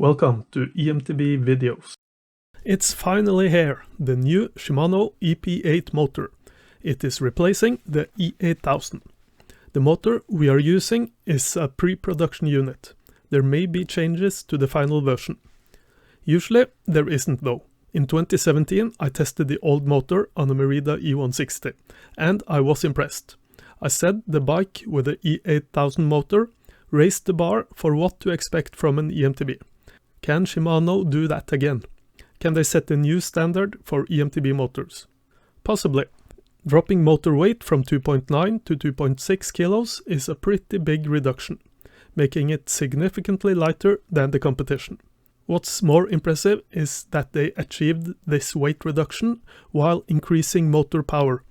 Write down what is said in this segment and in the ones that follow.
Welcome to EMTB videos. It's finally here, the new Shimano EP8 motor. It is replacing the E8000. The motor we are using is a pre-production unit. There may be changes to the final version. Usually there isn't though. In 2017 I tested the old motor on a Merida E160 and I was impressed. I said the bike with the E8000 motor raised the bar for what to expect from an EMTB. Can Shimano do that again? Can they set a new standard for EMTB motors? Possibly. Dropping motor weight from 2.9 to 2.6 kilos is a pretty big reduction, making it significantly lighter than the competition. What's more impressive is that they achieved this weight reduction while increasing motor power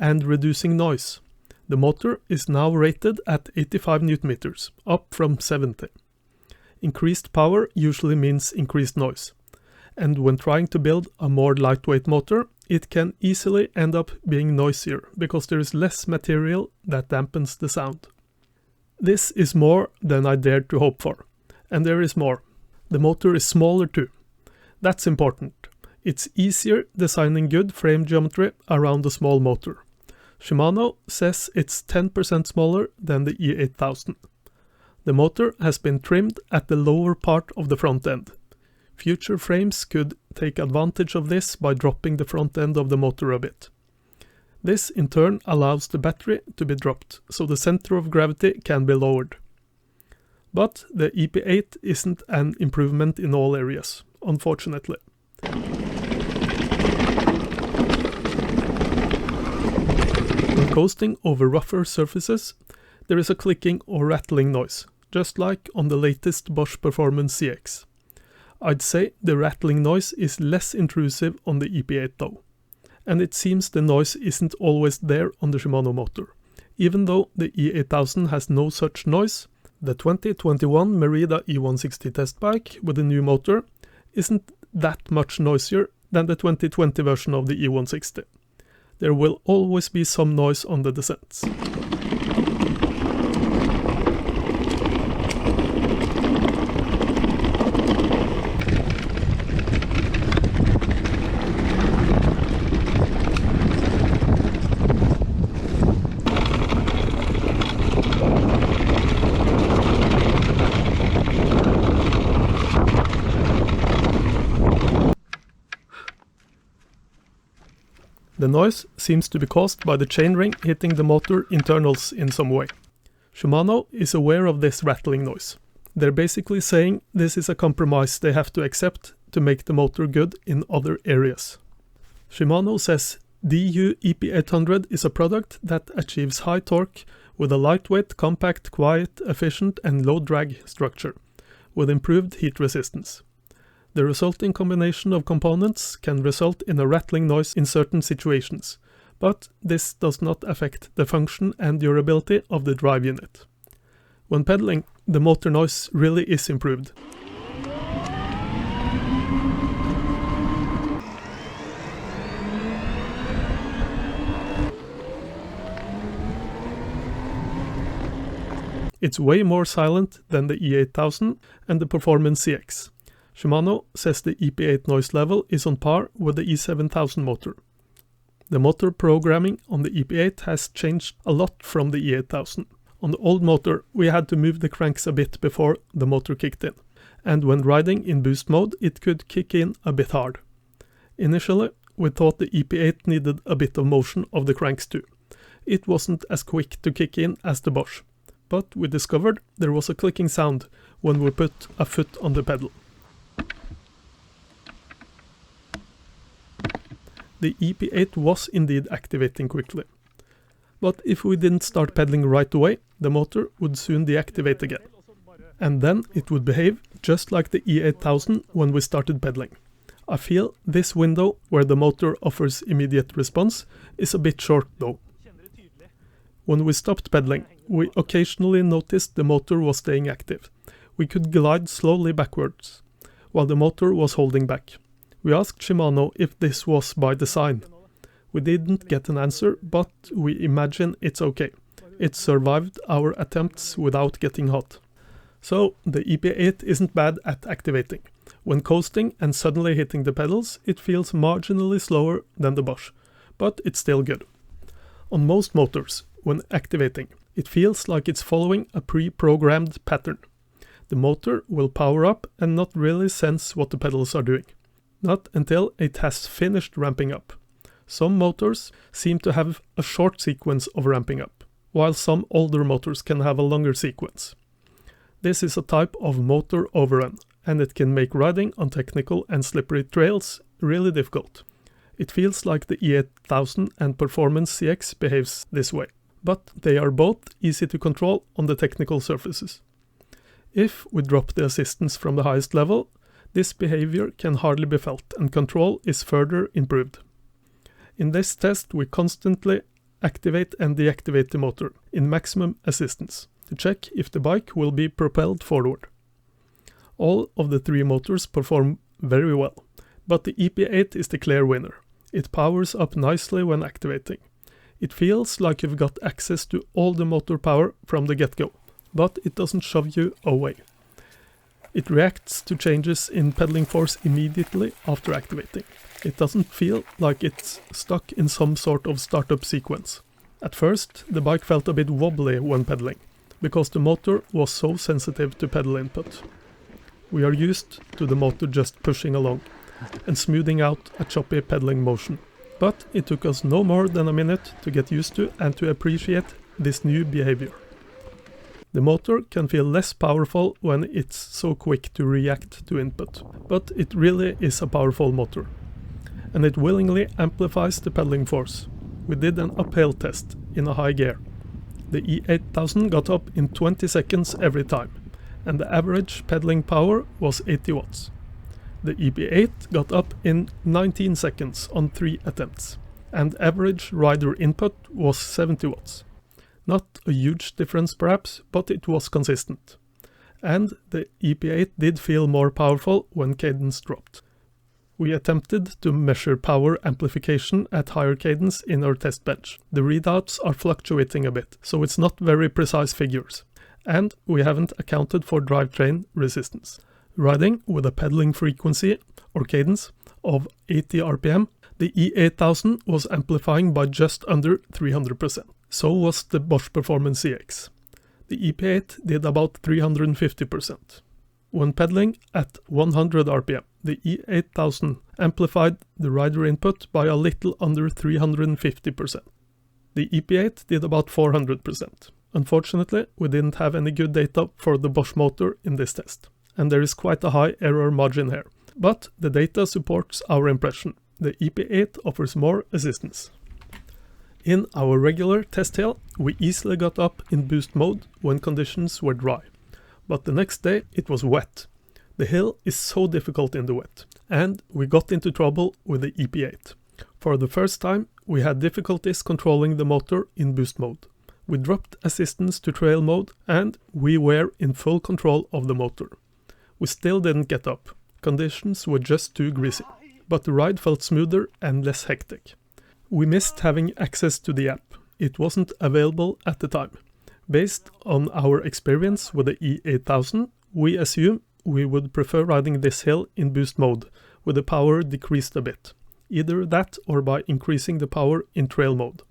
and reducing noise. The motor is now rated at 85 Nm, up from 70. Increased power usually means increased noise, and when trying to build a more lightweight motor, it can easily end up being noisier because there is less material that dampens the sound. This is more than I dared to hope for, and there is more. The motor is smaller too. That's important. It's easier designing good frame geometry around a small motor. Shimano says it's 10% smaller than the E8000. The motor has been trimmed at the lower part of the front end. Future frames could take advantage of this by dropping the front end of the motor a bit. This in turn allows the battery to be dropped, so the center of gravity can be lowered. But the EP8 isn't an improvement in all areas, unfortunately. When coasting over rougher surfaces, there is a clicking or rattling noise, just like on the latest Bosch Performance CX. I'd say the rattling noise is less intrusive on the EP8 though. And it seems the noise isn't always there on the Shimano motor. Even though the E8000 has no such noise, the 2021 Merida E160 test bike with the new motor isn't that much noisier than the 2020 version of the E160. There will always be some noise on the descents. The noise seems to be caused by the chainring hitting the motor internals in some way. Shimano is aware of this rattling noise. They're basically saying this is a compromise they have to accept to make the motor good in other areas. Shimano says DU EP800 is a product that achieves high torque with a lightweight, compact, quiet, efficient and low drag structure, with improved heat resistance. The resulting combination of components can result in a rattling noise in certain situations, but this does not affect the function and durability of the drive unit. When pedaling, the motor noise really is improved. It's way more silent than the E8000 and the Performance CX. Shimano says the EP8 noise level is on par with the E7000 motor. The motor programming on the EP8 has changed a lot from the E8000. On the old motor we had to move the cranks a bit before the motor kicked in, and when riding in boost mode it could kick in a bit hard. Initially we thought the EP8 needed a bit of motion of the cranks too. It wasn't as quick to kick in as the Bosch, but we discovered there was a clicking sound when we put a foot on the pedal. The EP8 was indeed activating quickly. But if we didn't start pedaling right away, the motor would soon deactivate again. And then it would behave just like the E8000 when we started pedaling. I feel this window where the motor offers immediate response is a bit short though. When we stopped pedaling, we occasionally noticed the motor was staying active. We could glide slowly backwards, while the motor was holding back. We asked Shimano if this was by design. We didn't get an answer, but we imagine it's okay. It survived our attempts without getting hot. So the EP8 isn't bad at activating. When coasting and suddenly hitting the pedals, it feels marginally slower than the Bosch, but it's still good. On most motors, when activating, it feels like it's following a pre-programmed pattern. The motor will power up and not really sense what the pedals are doing. Not until it has finished ramping up. Some motors seem to have a short sequence of ramping up, while some older motors can have a longer sequence. This is a type of motor overrun, and it can make riding on technical and slippery trails really difficult. It feels like the E8000 and Performance CX behaves this way, but they are both easy to control on the technical surfaces. If we drop the assistance from the highest level, this behavior can hardly be felt and control is further improved. In this test we constantly activate and deactivate the motor in maximum assistance to check if the bike will be propelled forward. All of the three motors perform very well, but the EP8 is the clear winner. It powers up nicely when activating. It feels like you've got access to all the motor power from the get-go, but it doesn't shove you away. It reacts to changes in pedaling force immediately after activating. It doesn't feel like it's stuck in some sort of startup sequence. At first, the bike felt a bit wobbly when pedaling, because the motor was so sensitive to pedal input. We are used to the motor just pushing along and smoothing out a choppy pedaling motion. But it took us no more than a minute to get used to and to appreciate this new behavior. The motor can feel less powerful when it's so quick to react to input, but it really is a powerful motor. And it willingly amplifies the pedaling force. We did an uphill test in a high gear. The E8000 got up in 20 seconds every time, and the average pedaling power was 80 watts. The EP8 got up in 19 seconds on 3 attempts, and average rider input was 70 watts. Not a huge difference perhaps, but it was consistent. And the EP8 did feel more powerful when cadence dropped. We attempted to measure power amplification at higher cadence in our test bench. The readouts are fluctuating a bit, so it's not very precise figures. And we haven't accounted for drivetrain resistance. Riding with a pedaling frequency or cadence of 80 RPM, the E8000 was amplifying by just under 300%. So was the Bosch Performance CX. The EP8 did about 350%. When pedaling at 100 RPM, the E8000 amplified the rider input by a little under 350%. The EP8 did about 400%. Unfortunately, we didn't have any good data for the Bosch motor in this test, and there is quite a high error margin here. But the data supports our impression. The EP8 offers more assistance. In our regular test hill, we easily got up in boost mode when conditions were dry. But the next day it was wet. The hill is so difficult in the wet, and we got into trouble with the EP8. For the first time, we had difficulties controlling the motor in boost mode. We dropped assistance to trail mode, and we were in full control of the motor. We still didn't get up. Conditions were just too greasy, but the ride felt smoother and less hectic. We missed having access to the app. It wasn't available at the time. Based on our experience with the E8000, we assume we would prefer riding this hill in boost mode, with the power decreased a bit. Either that or by increasing the power in trail mode.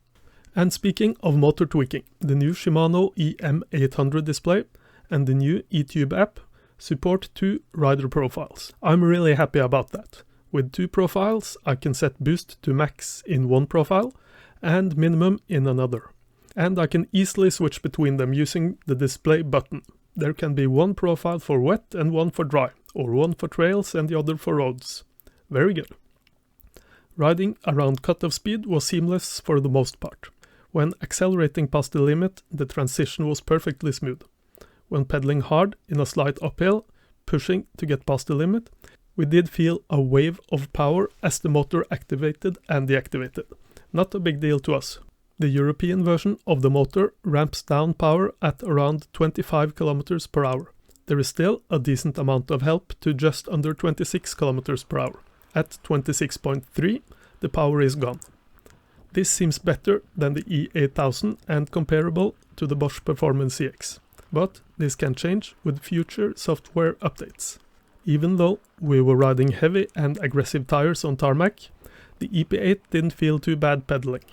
And speaking of motor tweaking, the new Shimano EM800 display and the new eTube app support 2 rider profiles. I'm really happy about that. With 2 profiles, I can set boost to max in one profile and minimum in another. And I can easily switch between them using the display button. There can be one profile for wet and one for dry, or one for trails and the other for roads. Very good. Riding around cutoff speed was seamless for the most part. When accelerating past the limit, the transition was perfectly smooth. When pedaling hard in a slight uphill, pushing to get past the limit, we did feel a wave of power as the motor activated and deactivated. Not a big deal to us. The European version of the motor ramps down power at around 25 km per hour. There is still a decent amount of help to just under 26 km per hour. At 26.3, the power is gone. This seems better than the E8000 and comparable to the Bosch Performance CX. but this can change with future software updates. Even though we were riding heavy and aggressive tires on tarmac, the EP8 didn't feel too bad pedaling.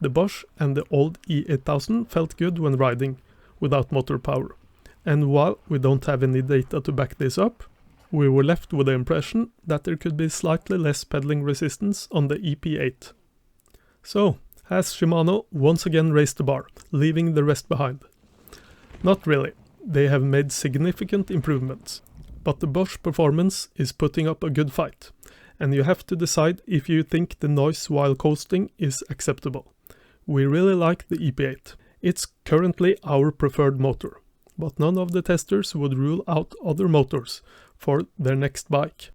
The Bosch and the old E8000 felt good when riding, without motor power. And while we don't have any data to back this up, we were left with the impression that there could be slightly less pedaling resistance on the EP8. So, has Shimano once again raised the bar, leaving the rest behind? Not really. They have made significant improvements. But the Bosch Performance is putting up a good fight, and you have to decide if you think the noise while coasting is acceptable. We really like the EP8. It's currently our preferred motor, but none of the testers would rule out other motors for their next bike.